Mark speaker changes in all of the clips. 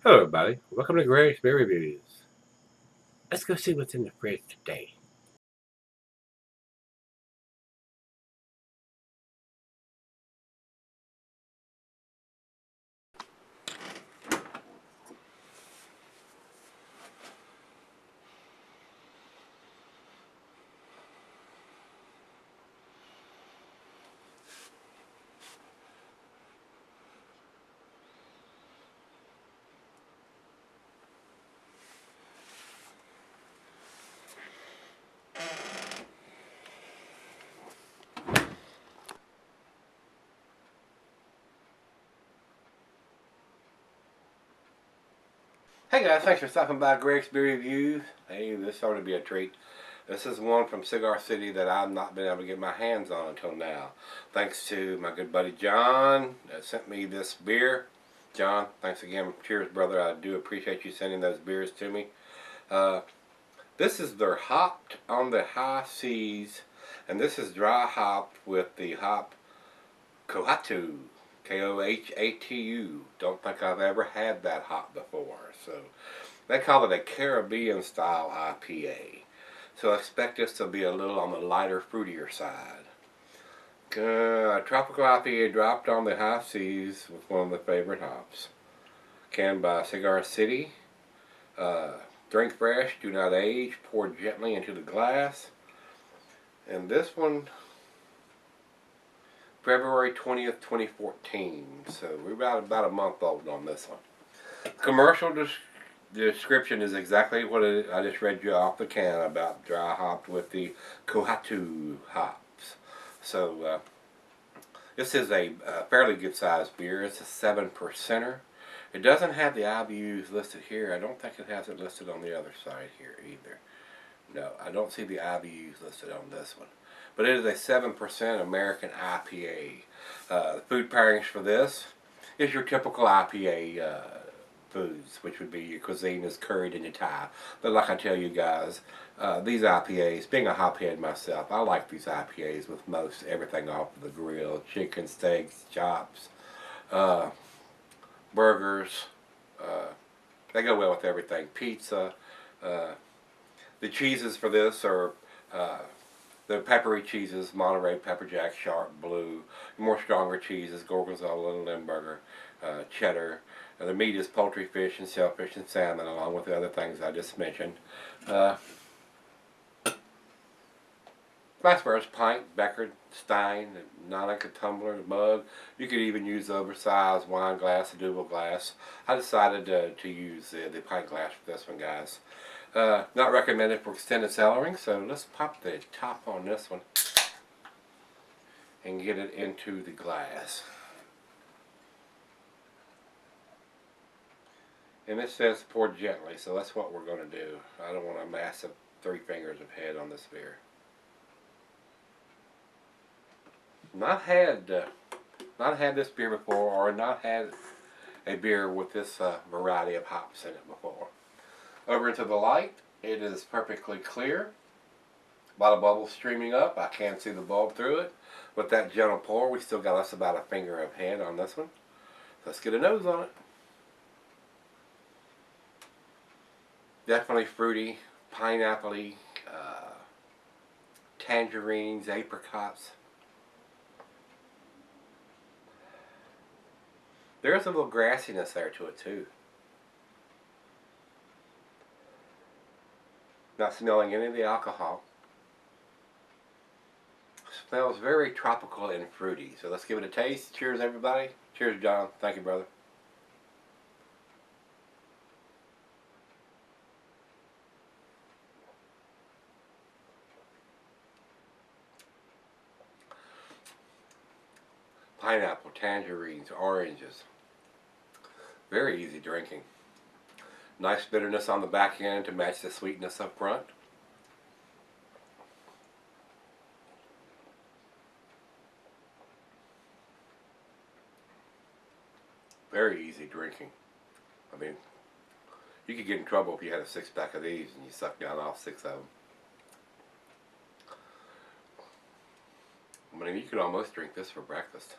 Speaker 1: Hello, everybody. Welcome to Gregsbeerreviews. Let's go see what's in the fridge today. Hey guys, thanks for stopping by Gregsbeerreviews. Hey, this ought to be a treat. This is one from Cigar City that I've not been able to get my hands on until now. Thanks to my good buddy John that sent me this beer. John, thanks again. Cheers, brother. I do appreciate you sending those beers to me. This is their Hopped on the High Seas, and this is dry hopped with the hop Kohatu. Kohatu. Don't think I've ever had that hop before. So they call it a Caribbean style IPA. So I expect this to be a little on the lighter, fruitier side. Tropical IPA dropped on the high seas with one of the favorite hops. Canned by Cigar City. Drink fresh, do not age, pour gently into the glass. And this one, February 20th, 2014. So we're about a month old on this one. Commercial description is exactly what I just read you off the can about dry hopped with the Kohatu hops. So this is a fairly good sized beer. It's a 7%er. It doesn't have the IBUs listed here. I don't think it has it listed on the other side here either. No, I don't see the IBUs listed on this one. But it is a 7% American IPA. The food pairings for this is your typical IPA foods, which would be your cuisine is curried and your Thai. But like I tell you guys, these IPAs, being a hophead myself, I like these IPAs with most everything off of the grill. Chicken, steaks, chops, burgers. They go well with everything. Pizza. The cheeses for this are the peppery cheeses, Monterey, Pepper Jack, Sharp, Blue. More stronger cheeses, Gorgonzola, Limburger, cheddar. The meat is poultry, fish, and shellfish and salmon, along with the other things I just mentioned. Glassware is pint, Becker, Stein, non-anchor tumbler, mug. You could even use the oversized wine glass, a double glass. I decided to use the pint glass for this one, guys. Not recommended for extended cellaring, so let's pop the top on this one and get it into the glass. And it says pour gently, so that's what we're going to do. I don't want a massive 3 fingers of head on this beer. Not had this beer before, or not had a beer with this variety of hops in it before. Over into the light, it is perfectly clear. A lot of bubbles streaming up. I can't see the bulb through it. With that gentle pour, we still got us about a finger of head on this one. Let's get a nose on it. Definitely fruity, pineapple-y, tangerines, apricots. There's a little grassiness there to it too. Not smelling any of the alcohol. Smells very tropical and fruity. So let's give it a taste. Cheers, everybody. Cheers, John. Thank you, brother. Pineapple, tangerines, oranges. Very easy drinking. Nice bitterness on the back end to match the sweetness up front. Very easy drinking. I mean, you could get in trouble if you had a 6-pack of these and you sucked down all 6 of them. I mean, you could almost drink this for breakfast.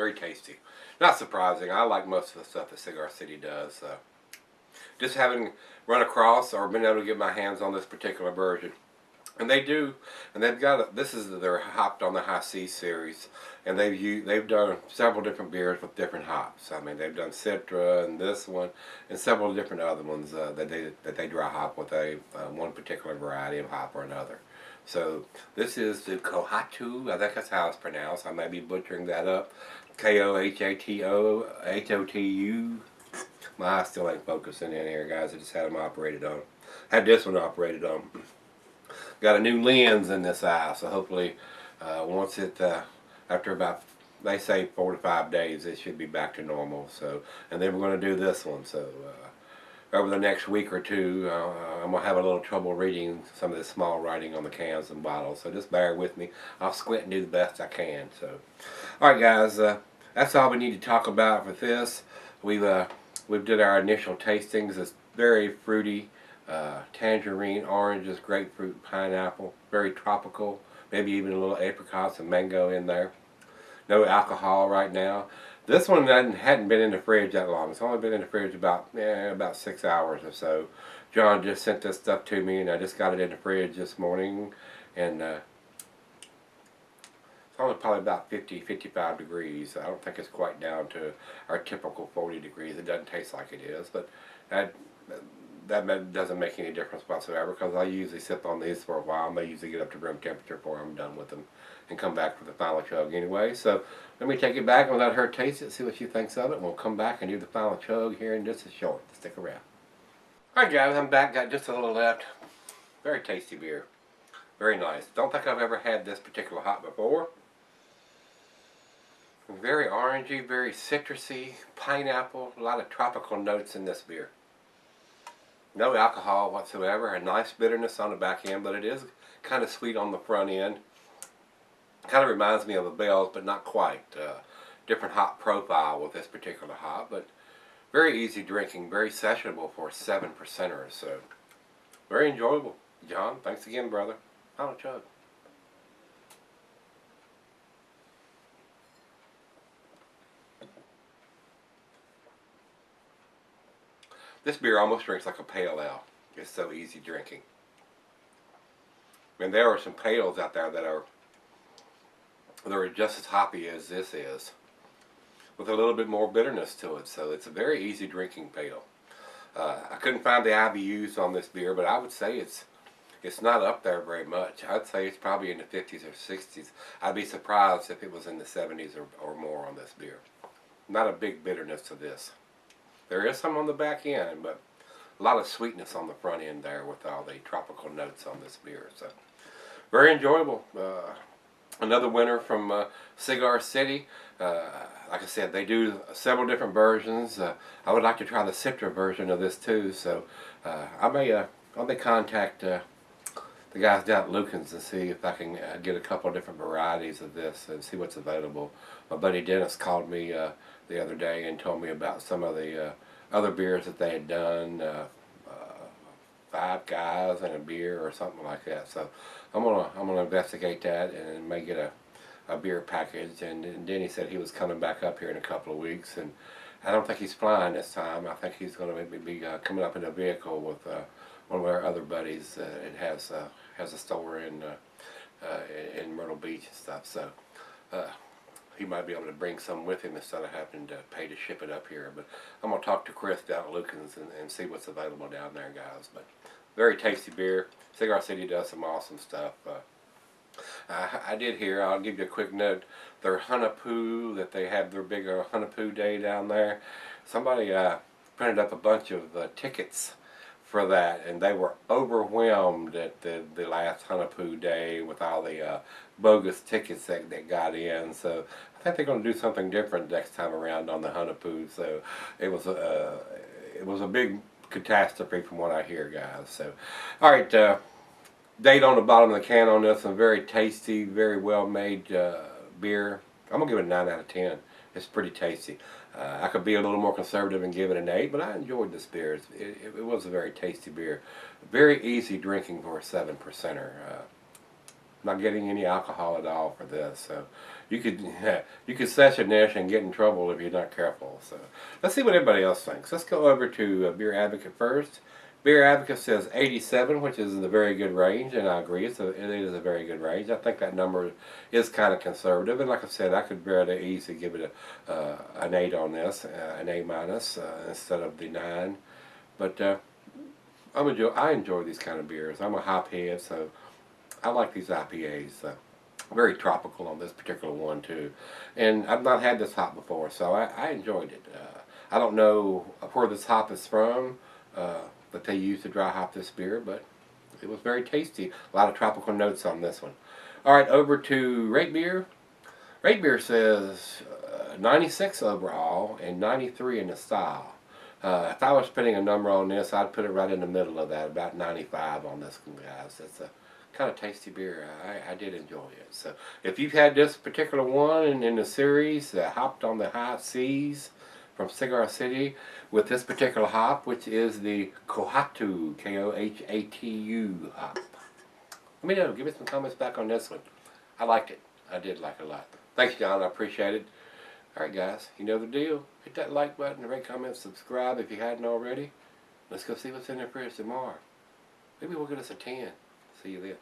Speaker 1: Very tasty. Not surprising. I like most of the stuff that Cigar City does. Just having run across or been able to get my hands on this particular version. And they do, and they've got this is they're hopped on the High C series, and they've done several different beers with different hops. I mean, they've done Citra and this one, and several different other ones that they dry hop with one particular variety of hop or another. So this is the Kohatu. I think that's how it's pronounced. I may be butchering that up. Kohatu. My eyes still ain't focusing in here, guys. I just had them operated on. Had this one operated on. Got a new lens in this eye, so hopefully once it, after about, they say 4 to 5 days, it should be back to normal. So, and then we're going to do this one. So over the next week or two, I'm going to have a little trouble reading some of this small writing on the cans and bottles. So just bear with me. I'll squint and do the best I can. So, all right, guys, that's all we need to talk about for this. We've did our initial tastings. It's very fruity. Tangerine, oranges, grapefruit, pineapple, very tropical, maybe even a little apricots and mango in there. No alcohol right now. This one hadn't been in the fridge that long. It's only been in the fridge about 6 hours or so. John just sent this stuff to me, and I just got it in the fridge this morning, and it's only probably about 50-55 degrees. I don't think it's quite down to our typical 40 degrees. It doesn't taste like it is, but that doesn't make any difference whatsoever, because I usually sip on these for a while, and they usually get up to room temperature before I'm done with them and come back for the final chug anyway. So let me take it back and let her taste it, see what she thinks of it, and we'll come back and do the final chug here in just a short. Stick around. Alright guys, I'm back, got just a little left. Very tasty beer. Very nice. Don't think I've ever had this particular hop before. Very orangey, very citrusy, pineapple, a lot of tropical notes in this beer. No alcohol whatsoever, a nice bitterness on the back end, but it is kind of sweet on the front end. Kind of reminds me of a Bell's, but not quite. Different hop profile with this particular hop, but very easy drinking, very sessionable for a 7%er. So very enjoyable. John, thanks again, brother. Final chug. This beer almost drinks like a pale ale. It's so easy drinking. And there are some pales out there that are just as hoppy as this is, with a little bit more bitterness to it. So it's a very easy drinking pale. I couldn't find the IBUs on this beer, but I would say it's not up there very much. I'd say it's probably in the 50s or 60s. I'd be surprised if it was in the 70s or more on this beer. Not a big bitterness to this. There is some on the back end, but a lot of sweetness on the front end there with all the tropical notes on this beer. So very enjoyable. Another winner from Cigar City. Like I said, they do several different versions. I would like to try the Citra version of this too. So I may contact the guys down at Lucan's and see if I can get a couple of different varieties of this and see what's available. My buddy Dennis called me the other day and told me about some of the other beers that they had done. 5 guys and a beer or something like that. So I'm gonna investigate that and may get a beer package. And then he said he was coming back up here in a couple of weeks, and I don't think he's flying this time. I think he's going to be coming up in a vehicle with one of our other buddies. It has a store in Myrtle Beach and stuff. So he might be able to bring some with him instead of having to pay to ship it up here. But I'm going to talk to Chris down at Lucan's and see what's available down there, guys. But very tasty beer. Cigar City does some awesome stuff. I did hear, I'll give you a quick note, their Hunapoo, that they have their big Hunapoo day down there. Somebody printed up a bunch of tickets for that, and they were overwhelmed at the last Hunapoo day with all the bogus tickets that got in. So I think they're going to do something different next time around on the Hunapoo. So it was a big catastrophe from what I hear, guys. So all right, date on the bottom of the can on this, a very tasty, very well made beer. I'm gonna give it a 9 out of 10. It's pretty tasty. I could be a little more conservative and give it an 8, but I enjoyed this beer. It was a very tasty beer. Very easy drinking for a 7%er. Not getting any alcohol at all for this. So you could you could session this and get in trouble if you're not careful. So let's see what everybody else thinks. Let's go over to Beer Advocate first. Beer Advocate says 87, which is in a very good range, and I agree. It is a very good range. I think that number is kind of conservative, and like I said, I could very easily give it an 8 on this, an A minus instead of the 9. But I enjoy these kind of beers. I'm a hop head, so I like these IPAs. Very tropical on this particular one too, and I've not had this hop before, so I enjoyed it. I don't know where this hop is from. That they used to dry hop this beer, but it was very tasty. A lot of tropical notes on this one. Alright, over to Rate Beer. Rate Beer says 96 overall and 93 in the style. If I was putting a number on this, I'd put it right in the middle of that, about 95 on this one, guys. It's a kind of tasty beer. I did enjoy it. So if you've had this particular one in the series, Hopped on the High Seas from Cigar City, with this particular hop, which is the Kohatu, K-O-H-A-T-U hop. Let me know. Give me some comments back on this one. I liked it. I did like it a lot. Thanks, John. I appreciate it. Alright, guys. You know the deal. Hit that like button, rate, comment, subscribe if you hadn't already. Let's go see what's in there for us tomorrow. Maybe we'll get us a 10. See you then.